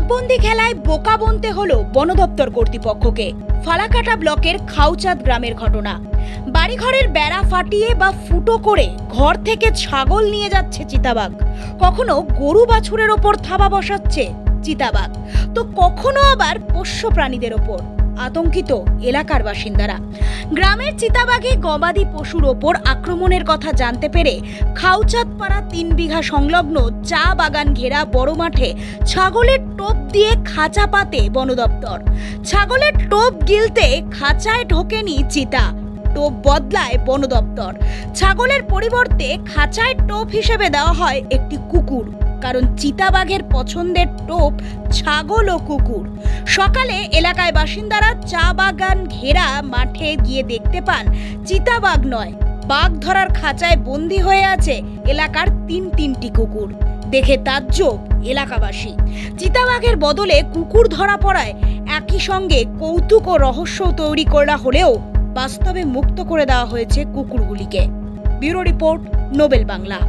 বাঘবন্দি খেলায় বোকা বনতে হলো বন দপ্তর কর্তৃপক্ষকে। ফালাকাটা ব্লকের খাউচাঁদ গ্রামের ঘটনা। বাড়িঘরের বেড়া ফাটিয়ে বা ফুটো করে ঘর থেকে ছাগল নিয়ে যাচ্ছে চিতাবাঘ, কখনো গরু বাছুরের ওপর থাবা বসাচ্ছে চিতাবাঘ, তো কখনো আবার পোষ্য প্রাণীদের ওপর। আতঙ্কিত এলাকার বাসিন্দারা। গ্রামের চিতাবাঘে গবাদি পশুর ওপর আক্রমণের কথা জানতে পেরে খাউচাঁদপাড়া 3 বিঘা সংলগ্ন চা বাগান ঘেরা বড় মাঠে ছাগলের টোপ দিয়ে খাঁচা পাতে বন দপ্তর। ছাগলের টোপ গিলতে খাঁচায় ঢোকেনি চিতা, টোপ বদলায় বন দপ্তর। ছাগলের পরিবর্তে খাঁচায় টোপ হিসেবে দেওয়া হয় একটি কুকুর, কারণ চিতাবাঘের পছন্দের টোপ ছাগল ও কুকুর। সকালে এলাকায় বাসিন্দারা চা বাগান ঘেরা মাঠে গিয়ে দেখতে পান চিতাবাঘ নয়, বাঘ ধরার খাঁচায় বন্দী হয়ে আছে এলাকার তিনটি কুকুর। দেখে তাজ্জব এলাকাবাসী। চিতাবাঘের বদলে কুকুর ধরা পড়ায় একই সঙ্গে কৌতুক ও রহস্য তৈরি করা হলেও বাস্তবে মুক্ত করে দেওয়া হয়েছে কুকুরগুলিকে। Bureau report, Nobel Bangla.